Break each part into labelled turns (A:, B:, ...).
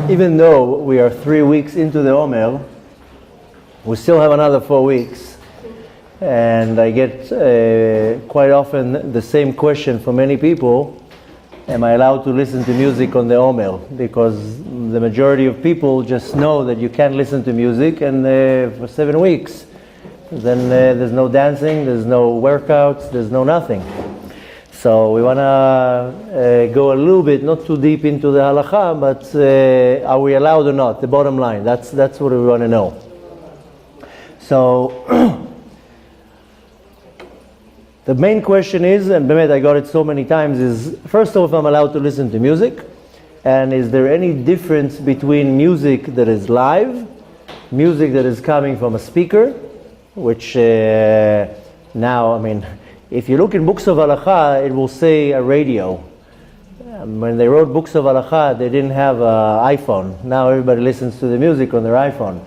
A: Even though we are 3 weeks into the Haomer, we still have another 4 weeks. And I get quite often the same question from many people: am I allowed to listen to music on the Haomer? Because the majority of people just know that you can't listen to music, and for 7 weeks, then there's no dancing, there's no workouts, there's no nothing. So we want to go a little bit, not too deep into the halakha, but are we allowed or not? The bottom line, that's what we want to know. So the main question is, and Bemet, I got it so many times, is first of all, if I'm allowed to listen to music, and is there any difference between music that is live, music that is coming from a speaker, which now, I mean, if you look in books of halakha, it will say a radio. When they wrote books of halakha, they didn't have an iPhone. Now everybody listens to the music on their iPhone,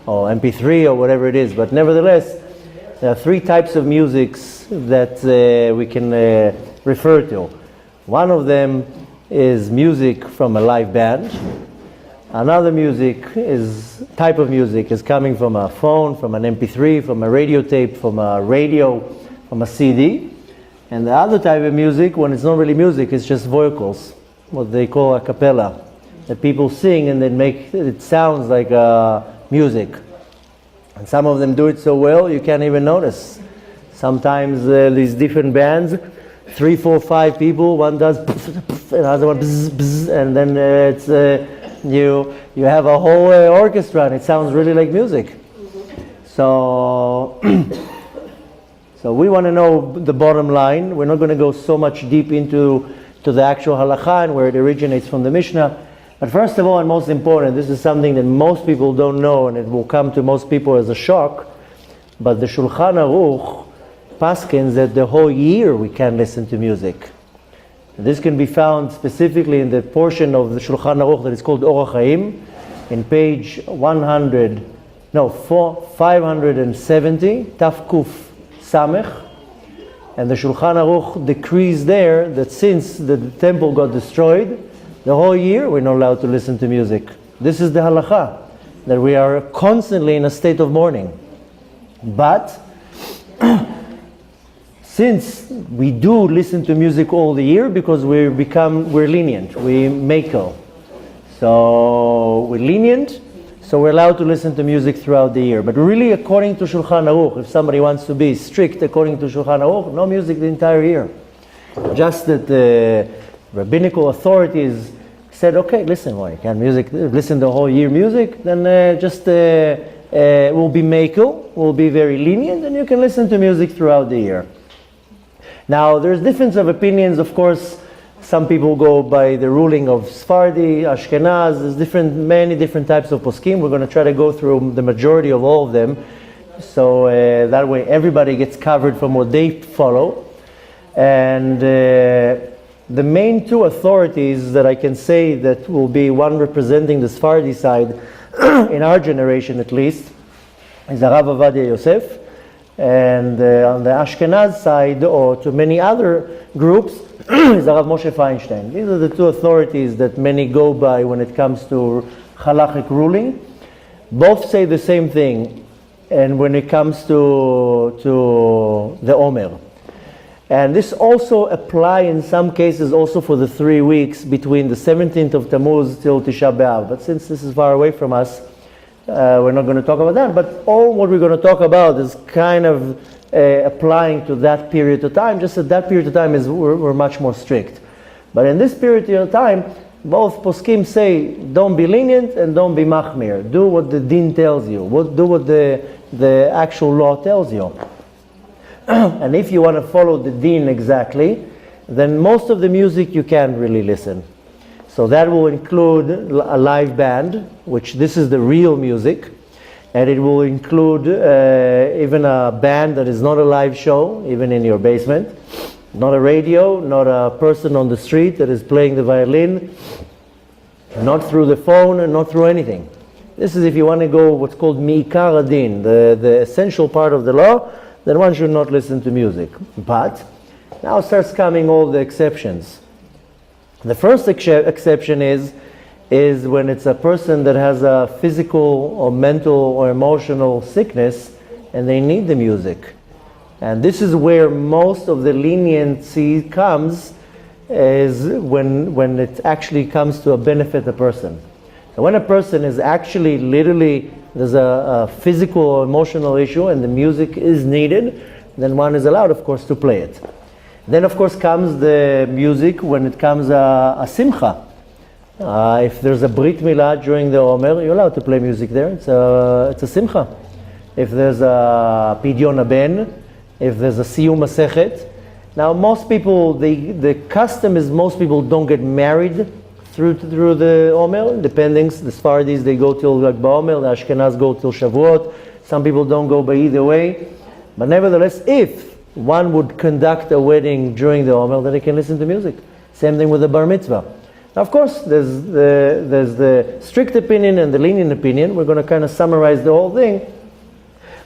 A: or MP3, or whatever it is. But nevertheless, there are 3 types of musics that we can refer to. One of them is music from a live band. Another type of music is coming from a phone, from an MP3, from a radio tape, from a radio, from a CD. And the other type of music, when it's not really music, it's just vocals, what they call a cappella, that people sing and then make it sounds like music. And some of them do it so well you can't even notice. Sometimes these different bands, 3, 4, 5 people, one does another one bzz, bzz, and then it's you have a whole orchestra and it sounds really like music. So so we want to know the bottom line. We're not going to go so much deep into the actual halakha and where it originates from the Mishnah. But first of all, and most important, this is something that most people don't know, and it will come to most people as a shock, but the Shulchan Aruch paskins that the whole year we can listen to music. This can be found specifically in the portion of the Shulchan Aruch that is called Orach Chaim, in page 570, Tafkuf Samech, and the Shulchan Aruch decrees there that since the temple got destroyed, the whole year we're not allowed to listen to music. This is the halakha, that we are constantly in a state of mourning. But since we do listen to music all the year, because we're lenient, we makel. So we're lenient, so we're allowed to listen to music throughout the year. But really, according to Shulchan Aruch, if somebody wants to be strict according to Shulchan Aruch, no music the entire year. Just that the rabbinical authorities said, okay, listen, well, you can't listen the whole year music, then we'll be makel, we'll be very lenient, and you can listen to music throughout the year. Now, there's difference of opinions, of course. Some people go by the ruling of Sephardi, Ashkenaz. There's many different types of poskim. We're going to try to go through the majority of all of them, so that way everybody gets covered from what they follow. And the main 2 authorities that I can say that will be one representing the Sephardi side, in our generation at least, is Rav Ovadia Yosef. And on the Ashkenaz side, or to many other groups, is Rav Moshe Feinstein. These are the 2 authorities that many go by when it comes to halachic ruling. Both say the same thing, and when it comes to the Haomer. And this also applies in some cases also for the 3 weeks between the 17th of Tammuz till Tisha B'Av. But since this is far away from us, we're not going to talk about that. But all what we're going to talk about is kind of applying to that period of time. Just that period of time we're much more strict. But in this period of time, both poskim say, don't be lenient and don't be machmir. Do what the din tells you. Do what the actual law tells you. And if you want to follow the din exactly, then most of the music you can't really listen. So that will include a live band, which this is the real music. And it will include even a band that is not a live show, even in your basement. Not a radio, not a person on the street that is playing the violin, not through the phone, and not through anything. This is if you want to go what's called mi'ikar adin, the essential part of the law. then one should not listen to music. But now starts coming all the exceptions. The first exception is when it's a person that has a physical or mental or emotional sickness and they need the music. And this is where most of the leniency comes, is when it actually comes to benefit a person. So when a person is actually literally, there's a physical or emotional issue and the music is needed, then one is allowed, of course, to play it. Then, of course, comes the music when it comes a simcha. If there's a brit milah during the Haomer, you're allowed to play music there. It's a simcha. If there's a pidyon haben, if there's a siyum masechet. Now, most people, the custom is most people don't get married through the Haomer. Depending, the Sfardis, they go till Lag BaOmer, the Ashkenaz go till Shavuot. Some people don't go by either way. But nevertheless, if one would conduct a wedding during the Haomer, then they can listen to music. Same thing with the bar mitzvah. Now, of course, there's the strict opinion and the lenient opinion. We're going to kind of summarize the whole thing.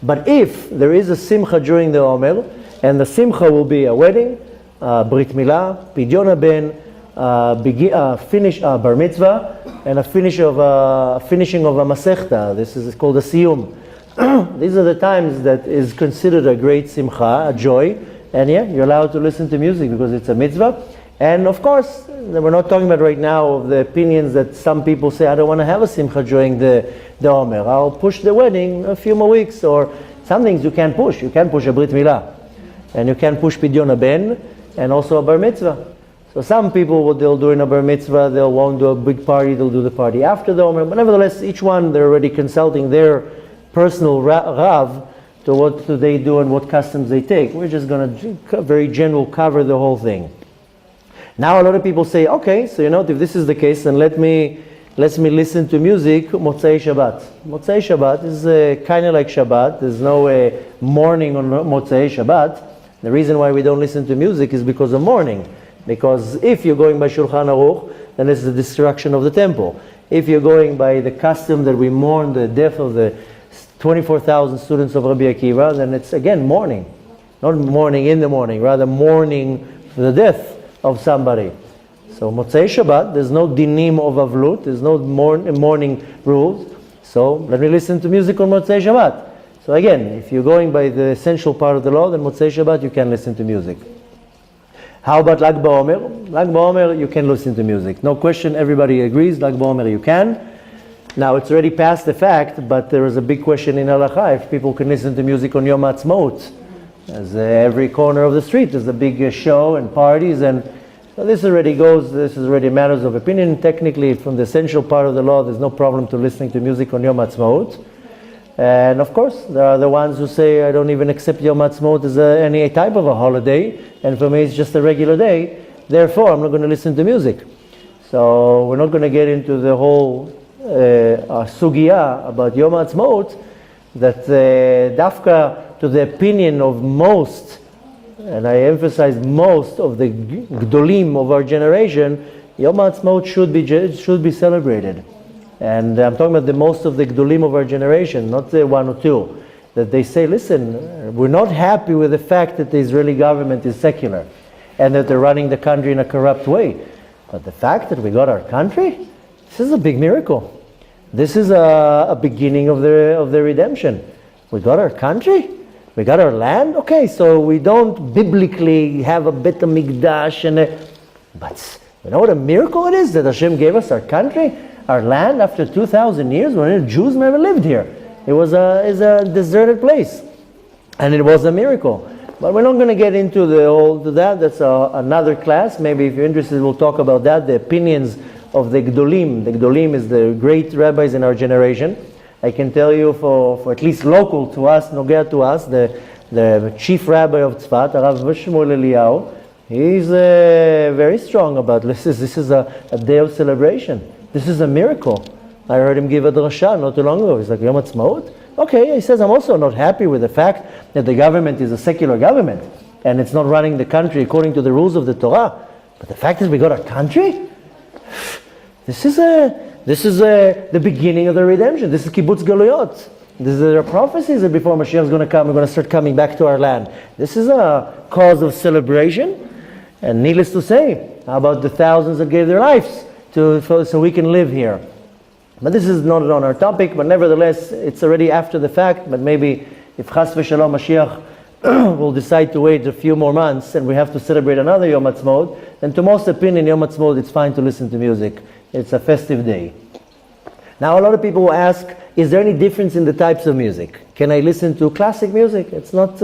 A: But if there is a simcha during the Haomer, and the simcha will be a wedding, brit milah, pidyon haben, finish bar mitzvah, and a finishing of a masechta. This is called a siyum. These are the times that is considered a great simcha, a joy, and yeah, you're allowed to listen to music because it's a mitzvah. And of course, we're not talking about right now of the opinions that some people say, I don't want to have a simcha during the Haomer. I'll push the wedding a few more weeks, or some things you can't push. You can't push a brit milah, and you can't push pidyon haben, and also a bar mitzvah. So some people, what they'll do in a bar mitzvah, they won't do a big party, they'll do the party after the Haomer. But nevertheless, each one, they're already consulting their personal rav to what do they do and what customs they take. We're just going to very general cover the whole thing. Now a lot of people say, okay, so if this is the case, then let me listen to music Motzei Shabbat. Motzei Shabbat is kind of like Shabbat. There's no mourning on Motzei Shabbat. The reason why we don't listen to music is because of mourning. Because if you're going by Shulchan Aruch, then it's the destruction of the temple. If you're going by the custom that we mourn the death of the 24,000 students of Rabbi Akiva, then it's again mourning. Not mourning in the morning, rather mourning for the death of somebody. So Motzei Shabbat, there's no dinim of avlut, there's no mourning rules. So let me listen to music on Motzei Shabbat. So again, if you're going by the essential part of the law, then Motzei Shabbat you can listen to music. How about Lag BaOmer? Lag BaOmer you can listen to music. No question, everybody agrees, Lag BaOmer you can. Now it's already past the fact, but there is a big question in Halacha if people can listen to music on Yom Ha'atzmaut. As every corner of the street there's a big show and parties, and so this is already matters of opinion. Technically, from the essential part of the law, there's no problem to listening to music on Yom Ha'atzmaut. And of course, there are the ones who say, I don't even accept Yom Ha'atzmaut as any type of a holiday, and for me it's just a regular day, therefore I'm not going to listen to music. So we're not going to get into the whole sugya about Yom Ha'atzmaut, that dafka to the opinion of most, and I emphasize most of the gdolim of our generation, Yom Ha'atzmaut should be celebrated. And I'm talking about the most of the gdolim of our generation, not the one or two, that they say, listen, we're not happy with the fact that the Israeli government is secular and that they're running the country in a corrupt way. But the fact that we got our country, this is a big miracle. This is a beginning of the redemption. We got our country, we got our land. Okay, so we don't biblically have a Bet HaMikdash, but you know what a miracle it is that Hashem gave us our country, our land after 2,000 years when Jews never lived here. It was a deserted place, and it was a miracle. But we're not going to get into that. That's another class. Maybe if you're interested, we'll talk about that. The opinions of the Gdolim. The Gdolim is the great rabbis in our generation. I can tell you for at least local to us, Nogea to us, the chief rabbi of Tzfat, Rav Shmuel Eliyahu, he's very strong about this. This is a day of celebration. This is a miracle. I heard him give a drasha not too long ago. He's like, Yom Ha'atzmaut? Okay, he says, I'm also not happy with the fact that the government is a secular government and it's not running the country according to the rules of the Torah. But the fact is we got our country? This is the beginning of the redemption. This is kibbutz galuyot. There are prophecies that before Mashiach is going to come, we're going to start coming back to our land. This is a cause of celebration. And needless to say, how about the thousands that gave their lives so we can live here? But this is not on our topic, but nevertheless, it's already after the fact. But maybe if Chas v'Shalom Mashiach will decide to wait a few more months and we have to celebrate another Yom Ha'atzmaut, then to most opinion, Yom Ha'atzmaut, it's fine to listen to music. It's a festive day. Now, a lot of people will ask, is there any difference in the types of music? Can I listen to classic music? It's not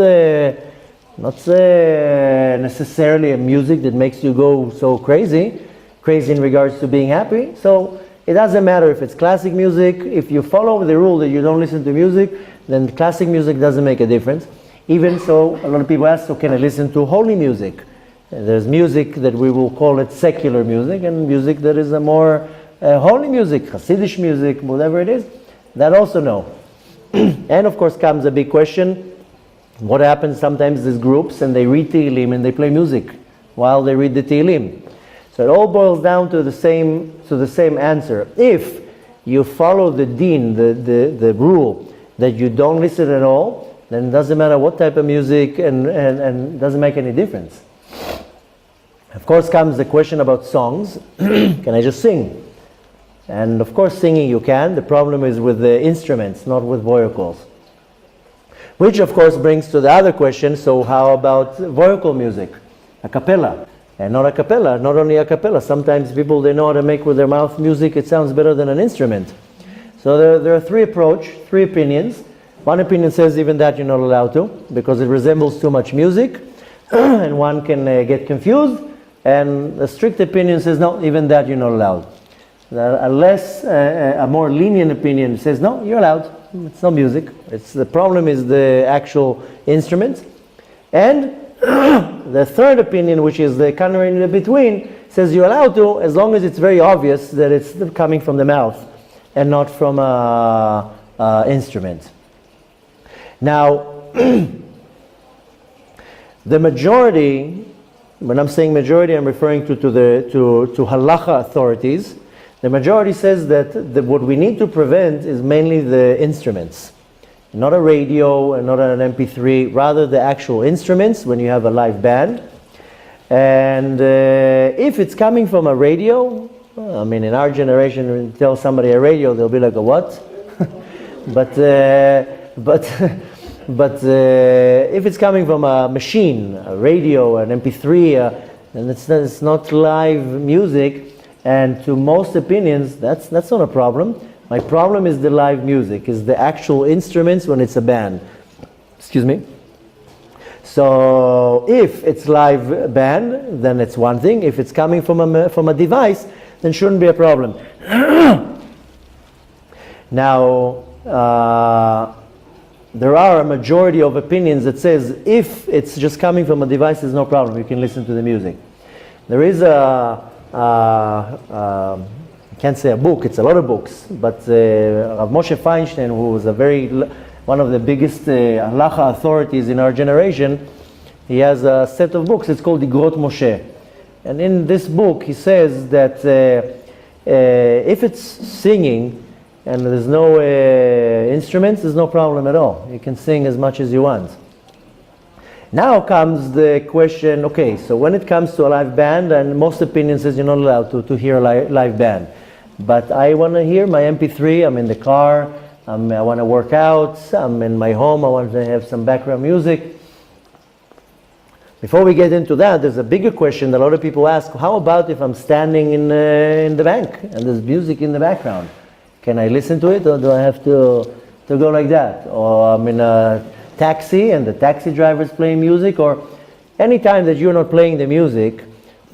A: necessarily a music that makes you go so crazy in regards to being happy. So it doesn't matter if it's classic music. If you follow the rule that you don't listen to music, then classic music doesn't make a difference. Even so, a lot of people ask, so can I listen to holy music? There's music that we will call it secular music, and music that is a more holy music, Hasidic music, whatever it is. That also no. And of course comes a big question. What happens sometimes there's groups and they read Tehillim and they play music while they read the Tehillim. So it all boils down to the same answer. If you follow the deen, the rule that you don't listen at all, then it doesn't matter what type of music and it doesn't make any difference. Of course comes the question about songs. Can I just sing? And of course singing you can. The problem is with the instruments, not with vocals. Which of course brings to the other question, so how about vocal music? A cappella. And not a cappella, not only a cappella. Sometimes people, they know how to make with their mouth music, it sounds better than an instrument. So there are three opinions. One opinion says even that you're not allowed to, because it resembles too much music, and one can get confused. And the strict opinion says no, even that you're not allowed. A more lenient opinion says no, you're allowed. It's not music. The problem is the actual instruments. And the third opinion, which is the kind of in between, says you're allowed to, as long as it's very obvious that it's coming from the mouth and not from an instrument. Now, the majority, when I'm saying majority, I'm referring to halacha authorities. The majority says that what we need to prevent is mainly the instruments. Not a radio and not an MP3, rather the actual instruments when you have a live band. And if it's coming from a radio, I mean in our generation, when you tell somebody a radio, they'll be like, a what? but if it's coming from a machine, a radio, an MP3, then it's not live music. And to most opinions, that's not a problem. My problem is the live music, is the actual instruments when it's a band. Excuse me. So if it's live band, then it's one thing. If it's coming from a device, then shouldn't be a problem. Now, there are a majority of opinions that says if it's just coming from a device, there's no problem. You can listen to the music. There is I can't say a book, it's a lot of books, but Rav Moshe Feinstein, who was one of the biggest halacha authorities in our generation, he has a set of books, it's called Igrot Moshe. And in this book he says that if it's singing and there's no instruments, there's no problem at all. You can sing as much as you want. Now comes the question, okay, so when it comes to a live band, and most opinions says you're not allowed to hear a live band. But I want to hear my MP3, I'm in the car, I want to work out, I'm in my home, I want to have some background music. Before we get into that, there's a bigger question that a lot of people ask, how about if I'm standing in the bank and there's music in the background? Can I listen to it, or do I have to go like that? Or I'm in a taxi and the taxi driver is playing music, or any time that you're not playing the music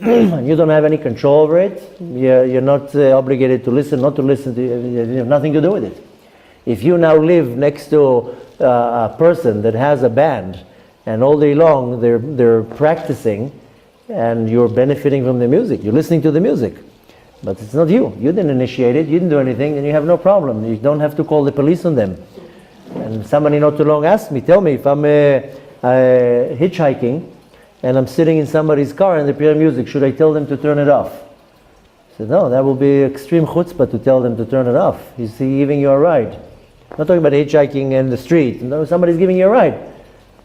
A: and you don't have any control over it, you're not obligated to listen, not to listen to it, you have nothing to do with it. If you now live next to a person that has a band and all day long they're practicing and you're benefiting from the music, you're listening to the music, but it's not you didn't initiate it, you didn't do anything, and you have no problem. You don't have to call the police on them. And somebody not too long asked me, tell me, if I'm hitchhiking and I'm sitting in somebody's car and they play music, should I tell them to turn it off? I said, no, that will be extreme chutzpah to tell them to turn it off. He's giving you a ride. I'm not talking about hitchhiking in the street. Somebody's giving you a ride.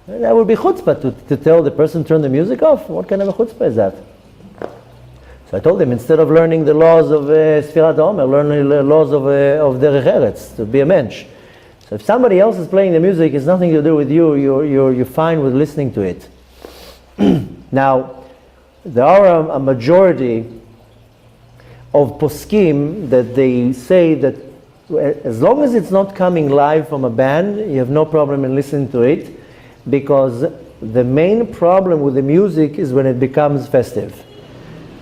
A: That would be chutzpah to tell the person turn the music off. What kind of a chutzpah is that? So I told him, instead of learning the laws of Sefirat Haomer, learn the laws of Derech Eretz, to be a mensch. So if somebody else is playing the music, it's nothing to do with you. You're fine with listening to it. Now, there are a majority of poskim that they say that as long as it's not coming live from a band, you have no problem in listening to it, because the main problem with the music is when it becomes festive.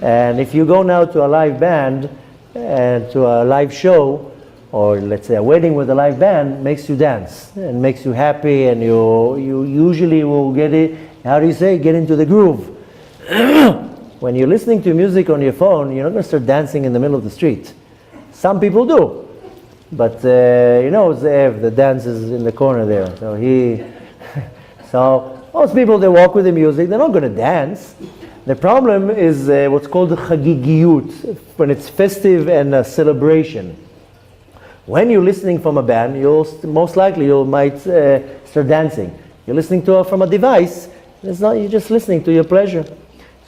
A: And if you go now to a live band and to a live show, or let's say a wedding with a live band, makes you dance and makes you happy, and you usually will get it, how do you say, get into the groove. When you're listening to music on your phone, you're not going to start dancing in the middle of the street. Some people do, but Zev, the dance is in the corner there. So most people, they walk with the music, they're not going to dance. The problem is what's called the chagigiyut, when it's festive and a celebration. When you're listening from a band, most likely you might start dancing. You're listening from a device, you're just listening to your pleasure.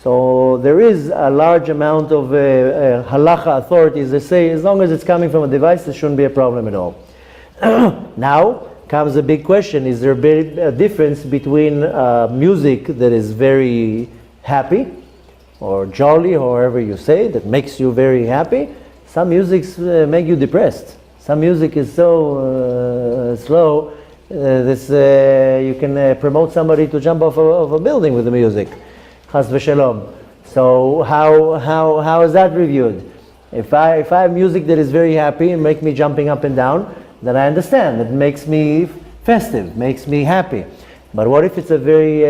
A: So there is a large amount of halacha authorities that say as long as it's coming from a device, there shouldn't be a problem at all. Now comes a big question: is there a difference between music that is very happy or jolly, however you say, that makes you very happy? Some musics make you depressed. Some music is so slow, you can promote somebody to jump off of a building with the music. Chas v'shalom. So how is that reviewed? If I have music that is very happy and make me jumping up and down, then I understand. It makes me festive, makes me happy. But what if it's a very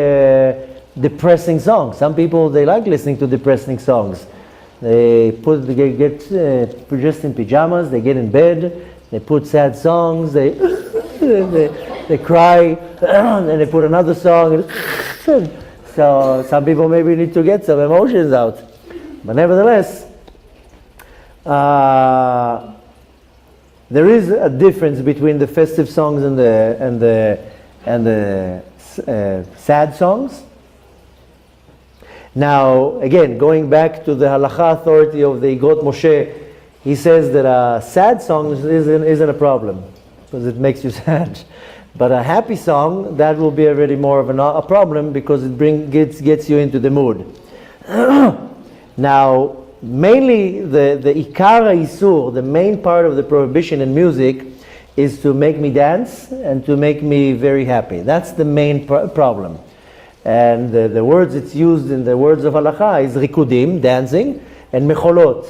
A: depressing song? Some people, they like listening to depressing songs. They get dressed in pajamas, they get in bed, they put sad songs, they cry, and they put another song. So some people maybe need to get some emotions out. But nevertheless, there is a difference between the festive songs and the sad songs. Now, again, going back to the halacha authority of the Igrot Moshe, he says that a sad song isn't a problem, because it makes you sad. But a happy song, that will be already more of a problem, because it gets you into the mood. Now, mainly the ikar isur, the main part of the prohibition in music, is to make me dance and to make me very happy. That's the main problem. And the words it's used in the words of halacha is rikudim, dancing, and mecholot.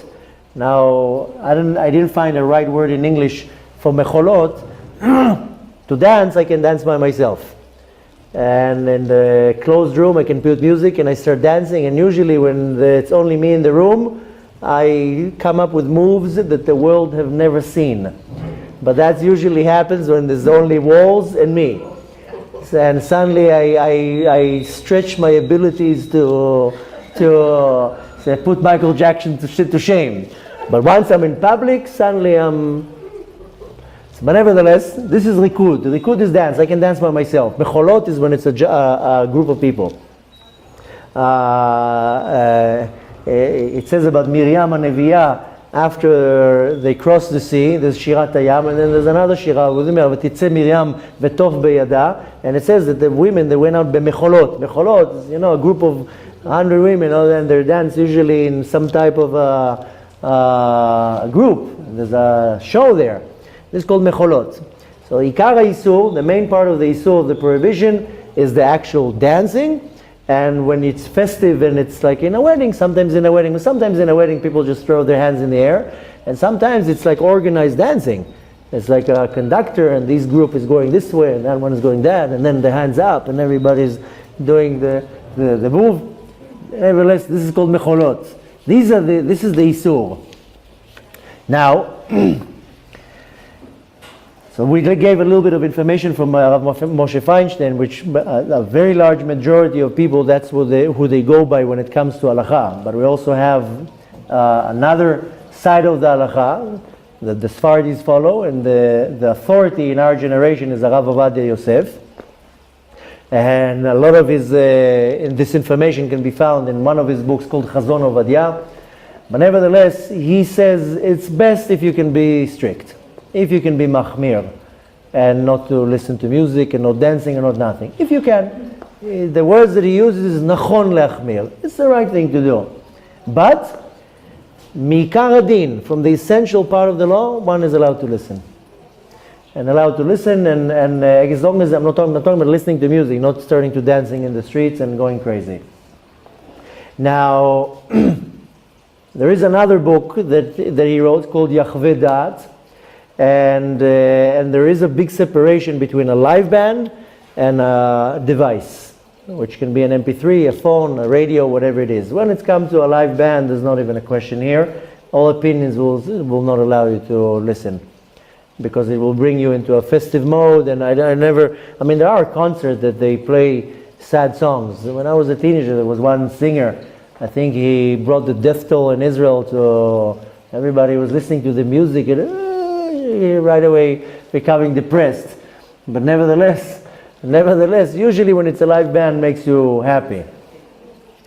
A: Now, I didn't find a right word in English for mecholot. To dance, I can dance by myself. And in the closed room, I can put music and I start dancing. And usually when it's only me in the room, I come up with moves that the world have never seen. But that usually happens when there's only walls and me. And suddenly I stretch my abilities to put Michael Jackson to shame. But once I'm in public, suddenly But nevertheless, this is rikud. Rikud is dance. I can dance by myself. Mecholot is when it's a group of people. It says about Miriam and Neviah, after they cross the sea, there's Shirat Hayam, and then there's another Shira, V'titze Miriam v'tov beyada, and it says that the women, they went out b'mecholot. Mecholot is, a group of 100 women, and they dance usually in some type of a group. There's a show there. This is called mecholot. So ikar isur, the main part of the isur, of the prohibition, is the actual dancing. And when it's festive and it's like in a wedding, sometimes in a wedding people just throw their hands in the air. And sometimes it's like organized dancing. It's like a conductor and this group is going this way and that one is going that, and then the hands up and everybody's doing the move. Nevertheless, this is called mecholot. This is the isur. Now, so we gave a little bit of information from Moshe Feinstein, which a very large majority of people, that's who they go by when it comes to halacha. But we also have another side of the halacha, that the Sfardis follow, and the authority in our generation is Rav Ovadia Yosef. And a lot of this information can be found in one of his books called Chazon Ovadia. But nevertheless, he says it's best if you can be strict, if you can be machmir, and not to listen to music and not dancing and not nothing. If you can. The words that he uses is nachon leachmir. It's the right thing to do. But mikar adin, from the essential part of the law, one is allowed to listen. And allowed to listen, and as long as I'm not talking about listening to music, not starting to dancing in the streets and going crazy. Now, there is another book that he wrote called Yachveh Da'at, and there is a big separation between a live band and a device, which can be an MP3, a phone, a radio, whatever it is. When it comes to a live band, there's not even a question here. All opinions will not allow you to listen, because it will bring you into a festive mode. And there are concerts that they play sad songs. When I was a teenager, there was one singer, I think he brought the death toll in Israel to everybody was listening to the music and right away becoming depressed. But nevertheless, usually when it's a live band, makes you happy.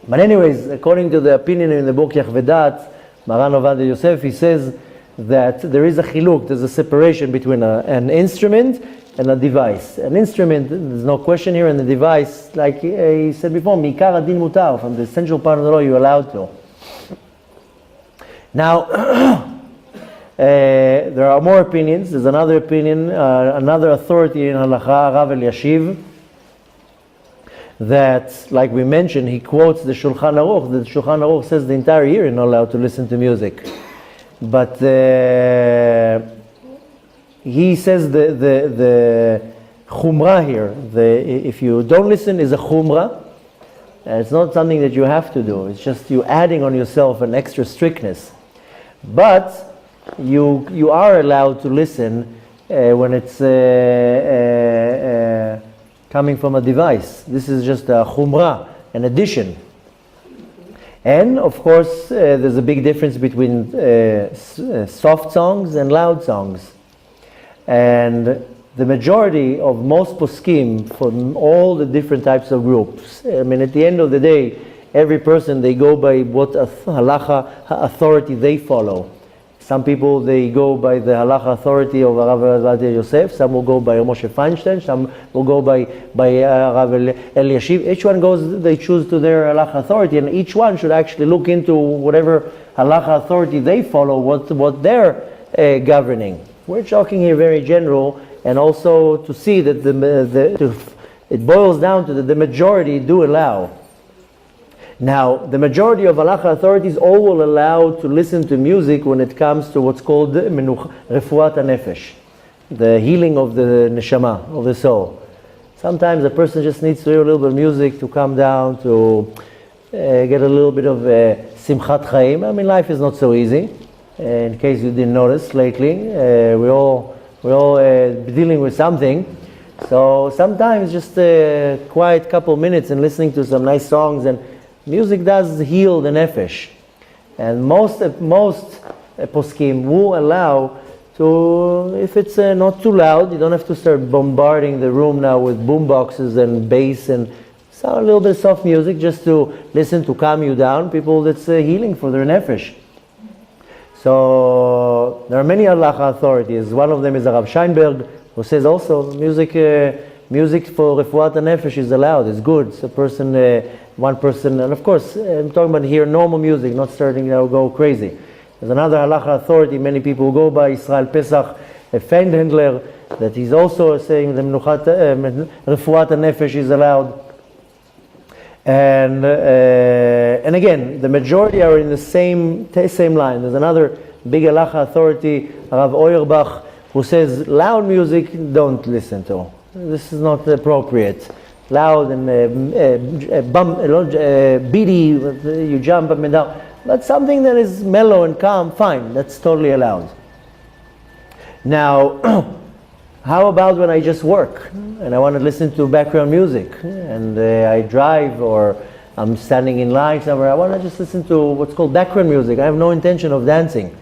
A: But anyways, according to the opinion in the book Yachveh Da'at, Maran Ovadia Yosef, he says that there is a chiluk, there's a separation between an instrument and a device. An instrument, there's no question here, and the device, like he said before, mikar adin mutar, from the essential part of the law, you're allowed to. Now, there are more opinions. There's another opinion, another authority in halacha, Rav Eliashiv, that, like we mentioned, he quotes the Shulchan Aruch. The Shulchan Aruch says the entire year you're not allowed to listen to music. But he says the chumrah here, if you don't listen, is a chumrah. It's not something that you have to do. It's just you adding on yourself an extra strictness. But you are allowed to listen when it's coming from a device. This is just a chumrah, an addition. And of course, there's a big difference between soft songs and loud songs. And the majority of most poskim from all the different types of groups, at the end of the day, every person, they go by what halacha authority they follow. Some people, they go by the halacha authority of Rav Ovadia Yosef. Some will go by Moshe Feinstein. Some will go by Rav Eliashiv. Each one goes, they choose to their halacha authority, and each one should actually look into whatever halacha authority they follow, what they're governing. We're talking here very general, and also to see that it boils down to that the majority do allow. Now, the majority of halacha authorities all will allow to listen to music when it comes to what's called refuat hanefesh, the healing of the neshama, of the soul. Sometimes a person just needs to hear a little bit of music to calm down, to get a little bit of simchat chaim. Life is not so easy. In case you didn't notice lately, we're all dealing with something. So sometimes just a quiet couple minutes and listening to some nice songs, and music does heal the nefesh. And most poskim will allow to, if it's not too loud, you don't have to start bombarding the room now with boom boxes and bass and a little bit of soft music, just to listen, to calm you down. People, that's healing for their nefesh. So there are many halacha authorities. One of them is Rav Scheinberg, who says also music for refuat hanefesh is allowed. It's good. It's a person, one person, and of course I'm talking about here normal music, not starting to go crazy. There's another halacha authority many people go by, Israel Pesach, a Feinhandler, that he's also saying the refuat hanefesh is allowed. And again, the majority are in the same line. There's another big halacha authority, Rav Auerbach, who says loud music don't listen to. This is not appropriate. Loud and beady, you jump up and down. But something that is mellow and calm, fine, that's totally allowed. Now, how about when I just work and I want to listen to background music, and I drive, or I'm standing in line somewhere, I want to just listen to what's called background music. I have no intention of dancing.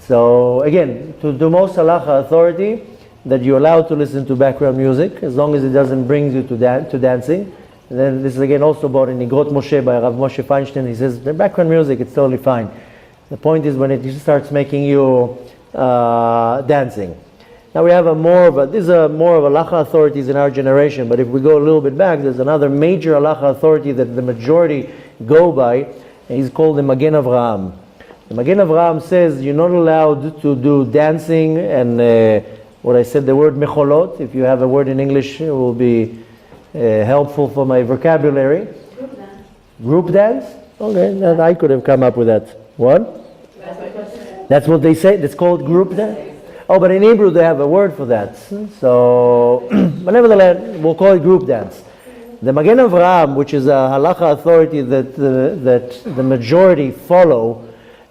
A: So again, to the most halacha authority, that you're allowed to listen to background music as long as it doesn't bring you to dancing. And then this is again also about in Igrot Moshe by Rav Moshe Feinstein. He says the background music, it's totally fine. The point is when it starts making you dancing. Now we have these are more of halacha authorities in our generation, but if we go a little bit back, there's another major halacha authority that the majority go by, and he's called the Magen Avraham. The Magen Avraham says you're not allowed to do dancing and what I said, the word mecholot. If you have a word in English, it will be helpful for my vocabulary.
B: Group dance.
A: Group dance? Okay, I could have come up with that. What? That's what they say. It's called group dance. Oh, but in Hebrew they have a word for that. So, but nevertheless, we'll call it group dance. The Magen Avraham, which is a halacha authority that the majority follow,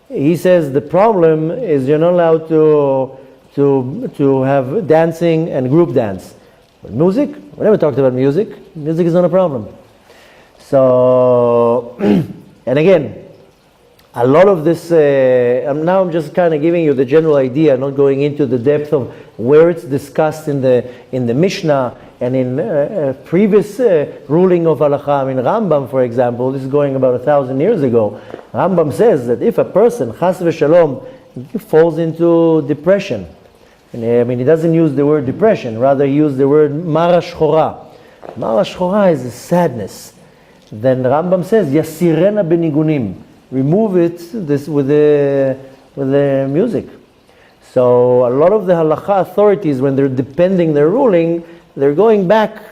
A: he says the problem is you're not allowed to have dancing and group dance. But music, we never talked about music. Music is not a problem. So, and again, a lot of this, now I'm just kind of giving you the general idea, not going into the depth of where it's discussed in the Mishnah and in previous ruling of halakha. In Rambam, for example, this is going about 1,000 years ago. Rambam says that if a person, chas v'shalom, falls into depression, and, he doesn't use the word depression, rather he used the word mara shchora. Mara shchora is a sadness. Then Rambam says, yasirena benigunim. Remove it with the music. So a lot of the halakha authorities, when they're depending their ruling, they're going back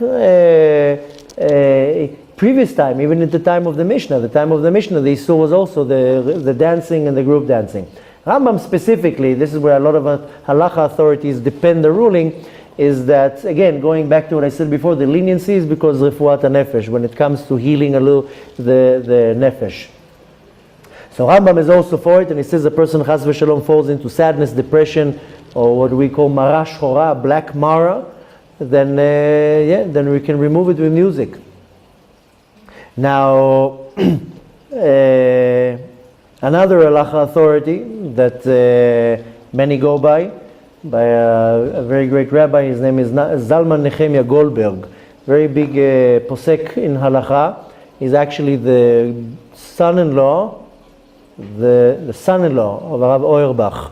A: previous time, even at the time of the Mishnah. The time of the Mishnah, they saw was also the dancing and the group dancing. Rambam specifically, this is where a lot of halakha authorities depend their ruling, is that, again, going back to what I said before, the leniency is because refuat nefesh, when it comes to healing a little the nefesh. So Rambam is also for it, and he says a person chas v'shalom falls into sadness, depression, or what we call mara shchora, black mara, then we can remove it with music. Now, another halacha authority that many go by a very great rabbi, his name is Zalman Nechemia Goldberg, very big posek in halacha. He's actually the son-in-law of Rav Auerbach,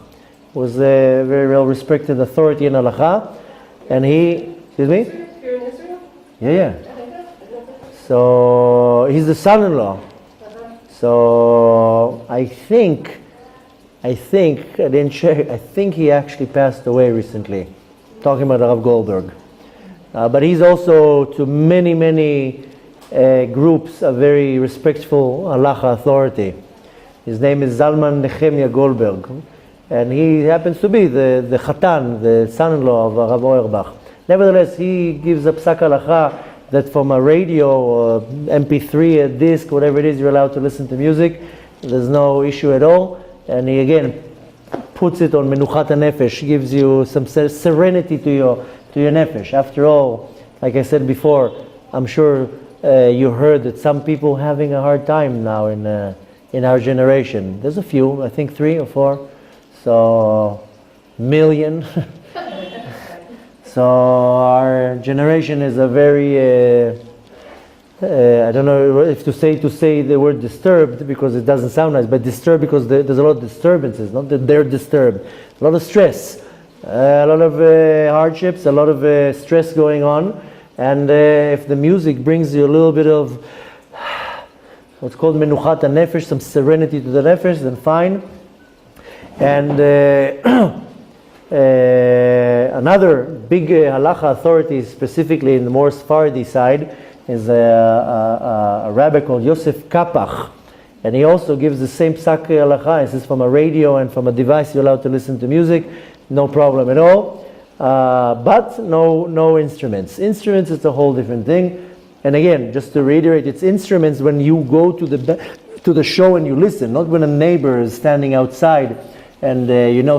A: was a very well-respected authority in halacha, and he, excuse me?
B: You're in Israel?
A: Yeah. So he's the son-in-law. So I think I didn't check. I think he actually passed away recently. Talking about Rav Goldberg, but he's also to many groups a very respectful halacha authority. His name is Zalman Nechemia Goldberg, and he happens to be the Chatan, the son-in-law of Rav Auerbach. Nevertheless, he gives a psak halacha that from a radio or MP3, a disc, whatever it is, you're allowed to listen to music. There's no issue at all. And he again puts it on menuchat nefesh, gives you some serenity to your nefesh. After all, like I said before, I'm sure you heard that some people having a hard time now in our generation. There's a few, I think 3 or 4, so million. So our generation is a very, I don't know if to say the word disturbed because it doesn't sound nice, but disturbed because there's a lot of disturbances, not that they're disturbed. A lot of stress, a lot of hardships, a lot of stress going on. And if the music brings you a little bit of what's called menuchat nefesh, some serenity to the nefesh, then fine. And another big halacha authority, specifically in the more Sephardi side, is a rabbi called Yosef Kapach, and he also gives the same psak halacha. He says from a radio and from a device you're allowed to listen to music, no problem at all. But no instruments. Instruments is a whole different thing. And again, just to reiterate, it's instruments when you go to the show and you listen, not when a neighbor is standing outside. And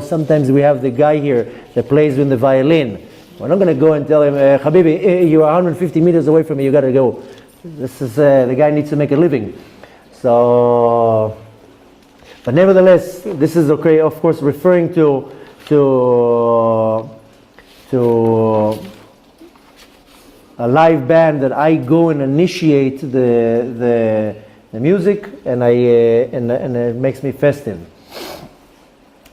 A: sometimes we have the guy here that plays with the violin. We're not going to go and tell him, Habibi, you are 150 meters away from me, you got to go. This is the guy needs to make a living. So, But nevertheless, this is okay, of course, referring to a live band that I go and initiate the music, and it makes me festive.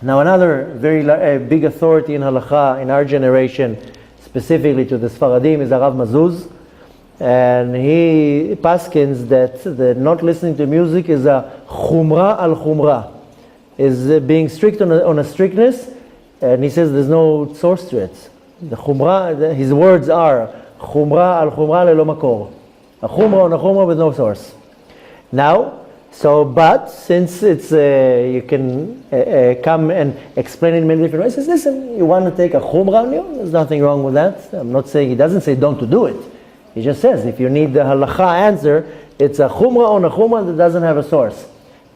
A: Now, another very big authority in halacha in our generation, specifically to the Sfaradim, is Rav Mazuz, and he paskins that the not listening to music is a chumra al chumra, is being strict on a strictness, and he says there's no source to it. The chumra, his words are chumra al chumra lelo makor, a chumra on a chumra with no source. Now, but since it's you can come and explain it in many different ways, he says, listen, you want to take a chumra on you? There's nothing wrong with that. I'm not saying, he doesn't say don't to do it. He just says if you need the halacha answer, it's a chumra on a chumra that doesn't have a source.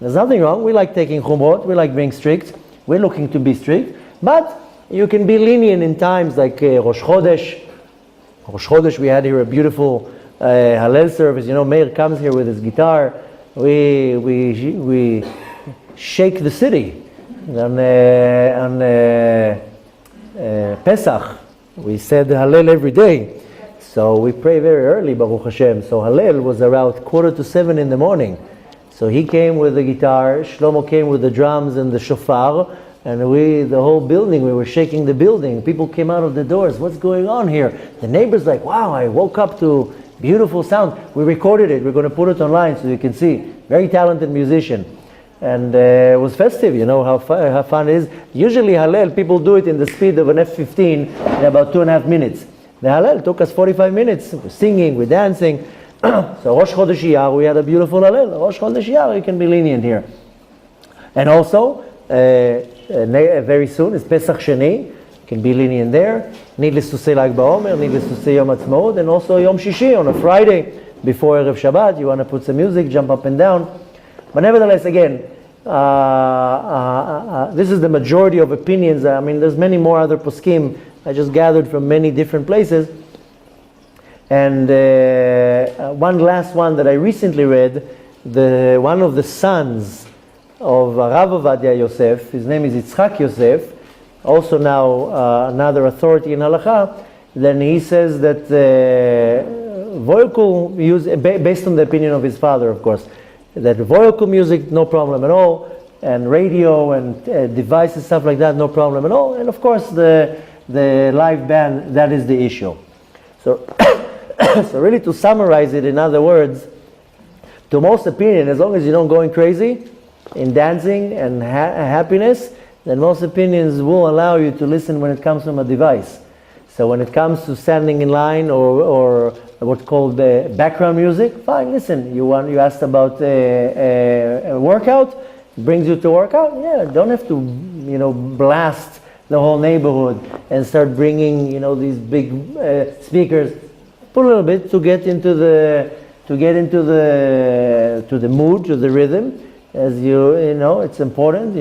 A: There's nothing wrong. We like taking chumrot. We like being strict. We're looking to be strict. But you can be lenient in times like Rosh Chodesh. Rosh Chodesh, we had here a beautiful Hallel service. You know, Meir comes here with his guitar. We shake the city. On Pesach, we said Hallel every day. So we pray very early, Baruch Hashem. So Hallel was around 6:45 in the morning. So he came with the guitar, Shlomo came with the drums and the shofar, and the whole building, we were shaking the building. People came out of the doors. What's going on here? The neighbors like, wow, I woke up to beautiful sound. We recorded it. We're going to put it online so you can see. Very talented musician. And it was festive, you know how fun it is. Usually Hallel, people do it in the speed of an F-15 in about 2.5 minutes. The Hallel took us 45 minutes. We're singing, we're dancing. So Rosh Chodesh Iyar, we had a beautiful Hallel. Rosh Chodesh Iyar, you can be lenient here. And also, very soon is Pesach Sheni. You can be lenient there. Needless to say, like Haomer, needless to say Yom Ha'atzmaut, and also Yom Shishi on a Friday before Erev Shabbat. You want to put some music, jump up and down. But nevertheless, again, this is the majority of opinions. I mean, there's many more other poskim I just gathered from many different places. And one last one that I recently read, one of the sons of Rav Ovadia Yosef, his name is Yitzchak Yosef, also now another authority in halacha. Then he says that vocal music, based on the opinion of his father, of course, that vocal music, no problem at all, and radio and devices, stuff like that, no problem at all. And of course, the live band, that is the issue. So, so really to summarize it, in other words, to most opinion, as long as you don't go crazy in dancing and happiness, then most opinions will allow you to listen when it comes from a device. So when it comes to standing in line or what's called background music, fine, listen. You asked about a workout, brings you to workout, yeah, don't have to, blast the whole neighborhood and start bringing, these big speakers. Put a little bit to get into the mood, to the rhythm. As it's important.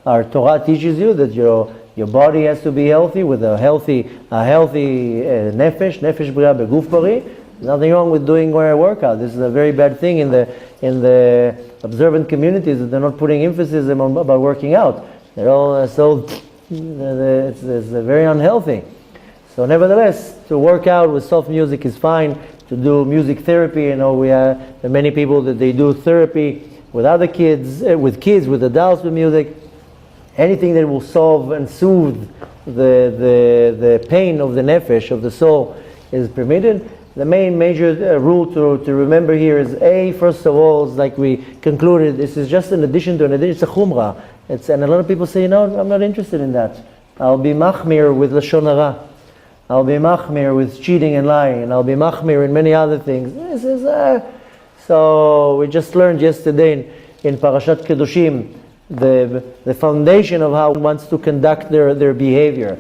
A: Our Torah teaches you that your body has to be healthy with a healthy nefesh bria beguf bari. There's nothing wrong with doing a workout. This is a very bad thing in the observant communities that they're not putting emphasis about working out. They're all it's very unhealthy. So nevertheless, to work out with soft music is fine. To do music therapy, we have many people that they do therapy with other kids, with adults with music. Anything that will solve and soothe the pain of the nefesh, of the soul, is permitted. The major rule to remember here is first of all, is like we concluded, this is just an addition to an addition. It's a chumrah. And a lot of people say, I'm not interested in that. I'll be machmir with lashon hara. I'll be machmir with cheating and lying, and I'll be machmir in many other things. This is so we just learned yesterday in Parashat Kedoshim the foundation of how one wants to conduct their behavior.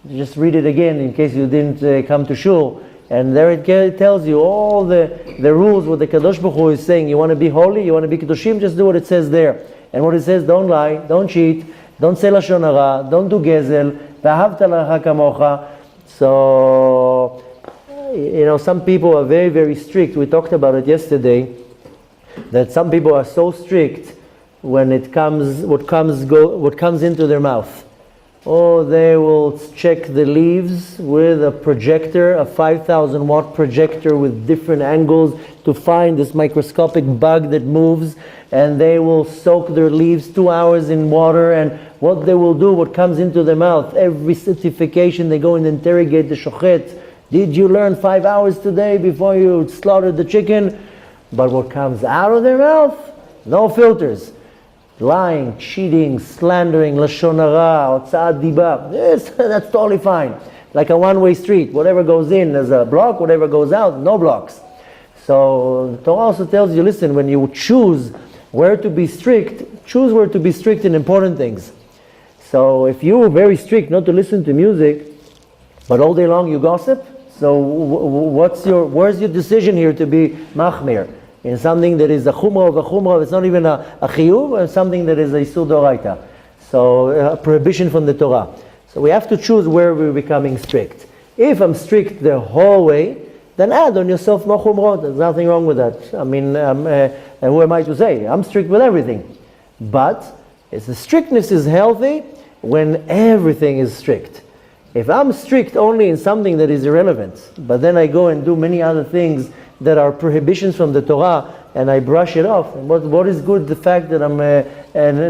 A: Just read it again in case you didn't come to shul, and there it tells you all the rules. What the Kadosh Baruch Hu is saying. You want to be holy, you want to be Kedoshim, just do what it says there. And what it says: don't lie, don't cheat, don't say lashon hara, don't do gezel, v'ahavta l'recha kamocha. So, some people are very, very strict. We talked about it yesterday, that some people are so strict when it comes, what comes into their mouth. Oh, they will check the leaves with a projector, a 5,000 watt projector with different angles to find this microscopic bug that moves, and they will soak their leaves 2 hours in water, and what they will do, what comes into their mouth, every certification, they go and interrogate the shochet. Did you learn 5 hours today before you slaughtered the chicken? But what comes out of their mouth, no filters. Lying, cheating, slandering, lashon hara, hotzat diba. Yes, that's totally fine. Like a one-way street. Whatever goes in, there's a block. Whatever goes out, no blocks. So the Torah also tells you, listen, when you choose where to be strict, choose where to be strict in important things. So if you were very strict not to listen to music, but all day long you gossip, so where's your decision here to be machmir? In something that is a chumrah of a chumrah, it's not even a chiyuv, and something that is a isur doraita. So a prohibition from the Torah. So we have to choose where we're becoming strict. If I'm strict the whole way, then add on yourself more chumrot. There's nothing wrong with that. I mean, who am I to say? I'm strict with everything. But the strictness is healthy when everything is strict. If I'm strict only in something that is irrelevant, but then I go and do many other things that are prohibitions from the Torah, and I brush it off, what is good the fact that I'm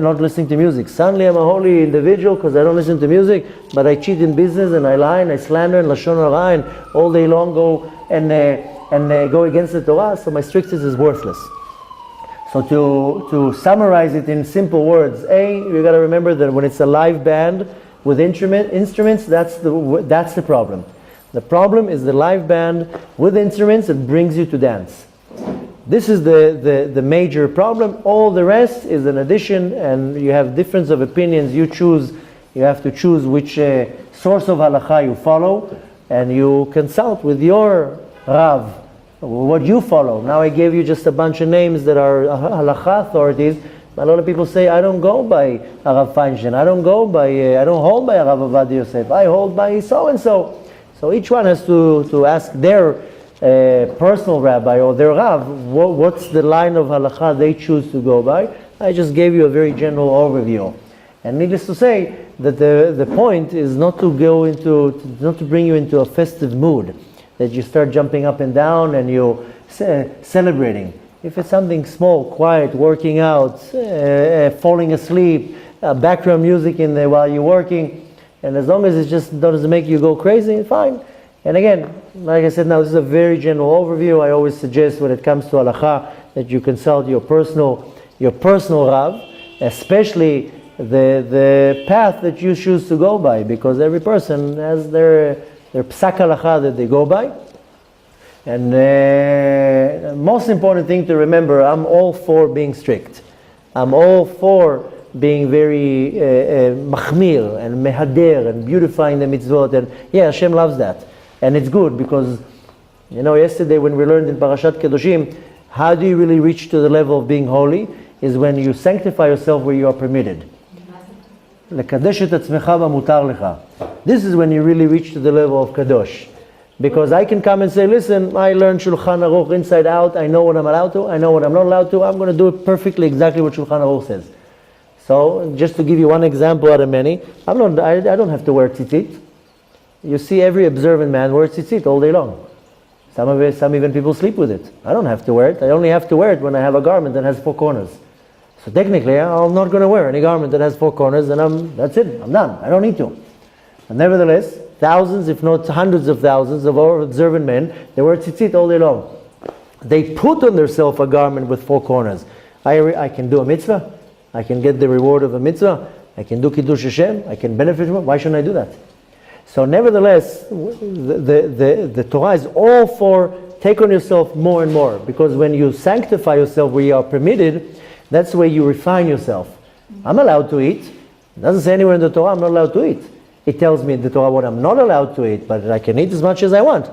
A: not listening to music? Suddenly I'm a holy individual because I don't listen to music, but I cheat in business, and I lie, and I slander, and lashon hara, and all day long go and go against the Torah, so my strictness is worthless. So to summarize it in simple words, you got to remember that when it's a live band with instruments, that's the problem. The problem is the live band with instruments that brings you to dance. This is the major problem. All the rest is an addition, and you have difference of opinions. You have to choose which source of halakha you follow, and you consult with your Rav, what you follow. Now I gave you just a bunch of names that are halakha authorities. A lot of people say, I don't go by Rav Feinstein, I don't hold by Rav Avad Yosef, I hold by so-and-so. So each one has to ask their personal rabbi or their Rav, what's the line of halakha they choose to go by. I just gave you a very general overview. And needless to say, that the point is not to bring you into a festive mood, that you start jumping up and down and you celebrating. If it's something small, quiet, working out, falling asleep, background music in there while you're working, and as long as it just doesn't make you go crazy, fine. And again, like I said, now this is a very general overview. I always suggest when it comes to halakha that you consult your personal Rav, especially the path that you choose to go by, because every person has their psak halakha that they go by. And the most important thing to remember, I'm all for being strict. I'm all for being very machmir and mehader and beautifying the mitzvot. And yeah, Hashem loves that. And it's good because, yesterday when we learned in Parashat Kedoshim, how do you really reach to the level of being holy? Is when you sanctify yourself where you are permitted. Lekadesh et atzmecha b'mutar lecha. This is when you really reach to the level of kadosh. Because I can come and say, listen, I learned Shulchan Aruch inside out. I know what I'm allowed to. I know what I'm not allowed to. I'm going to do it perfectly exactly what Shulchan Aruch says. So, just to give you one example out of many, I don't have to wear tzitzit. You see every observant man wears tzitzit all day long. Some even people sleep with it. I don't have to wear it. I only have to wear it when I have a garment that has 4 corners. So technically, I'm not going to wear any garment that has 4 corners, and that's it. I'm done. I don't need to. And nevertheless, thousands, if not hundreds of thousands of our observant men, they wear tzitzit all day long. They put on themselves a garment with 4 corners. I can do a mitzvah. I can get the reward of a mitzvah. I can do Kiddush Hashem. I can benefit from it. Why shouldn't I do that? So nevertheless, the Torah is all for take on yourself more and more. Because when you sanctify yourself where you are permitted, that's where you refine yourself. I'm allowed to eat. It doesn't say anywhere in the Torah I'm not allowed to eat. It tells me in the Torah what I'm not allowed to eat, but I can eat as much as I want.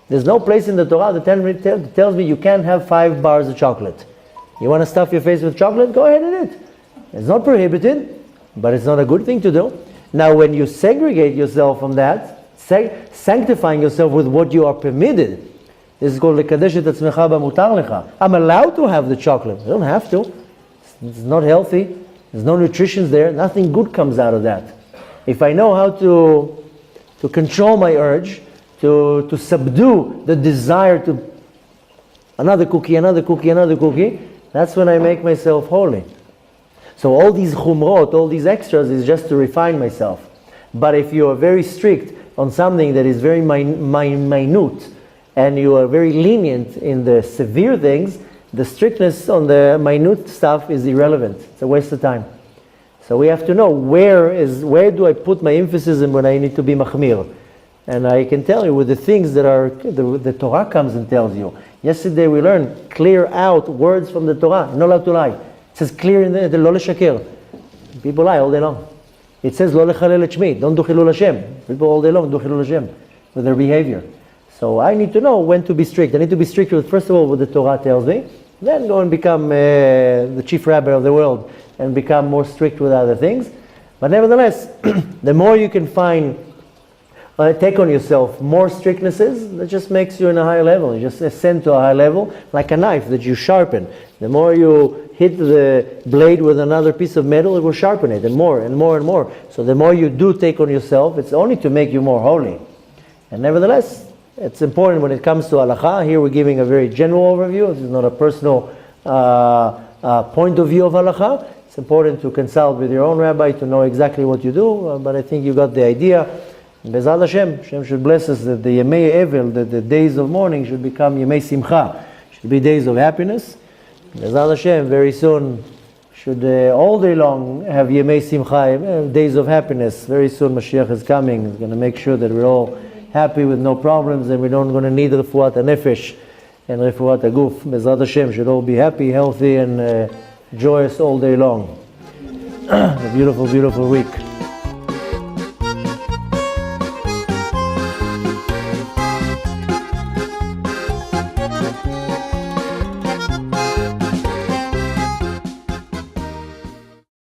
A: There's no place in the Torah that tells me you can't have 5 bars of chocolate. You want to stuff your face with chocolate? Go ahead and eat. It's not prohibited, but it's not a good thing to do. Now when you segregate yourself from that, sanctifying yourself with what you are permitted, this is called lekadesh et atzmecha b'mutar lecha. I'm allowed to have the chocolate. I don't have to. It's not healthy. There's no nutrition there. Nothing good comes out of that. If I know how to control my urge, to subdue the desire to another cookie, that's when I make myself holy. So all these chumrot, all these extras is just to refine myself. But if you are very strict on something that is very minute, and you are very lenient in the severe things, the strictness on the minute stuff is irrelevant. It's a waste of time. So we have to know where do I put my emphasis in when I need to be machmir. And I can tell you with the things that are, the Torah comes and tells you. Yesterday we learned, clear out words from the Torah. You're not allowed to lie. It says clear in the lo leshaker. People lie all day long. It says lo lechalel et shmi. Don't do chilul Hashem. People all day long do chilul Hashem with their behavior. So I need to know when to be strict. I need to be strict with, first of all, what the Torah tells me. Then go and become the chief rabbi of the world and become more strict with other things. But nevertheless, the more you can take on yourself more strictnesses, that just makes you in a higher level. You just ascend to a high level, like a knife that you sharpen. The more you hit the blade with another piece of metal, it will sharpen it, and more and more and more. So the more you do take on yourself, it's only to make you more holy. And nevertheless, it's important when it comes to halakha. Here we're giving a very general overview. This is not a personal point of view of halakha. It's important to consult with your own rabbi to know exactly what you do, but I think you got the idea. Bezat Hashem should bless us that the Yemei Evel, that the days of mourning should become Yemei Simcha, should be days of happiness. Bezat Hashem, very soon should all day long have Yemei Simcha, days of happiness. Very soon Mashiach is coming. He's going to make sure that we're all happy with no problems and we don't going to need Refuat HaNefesh and Refuat HaGuf. Bezat Hashem should all be happy, healthy and joyous all day long. A beautiful, beautiful week.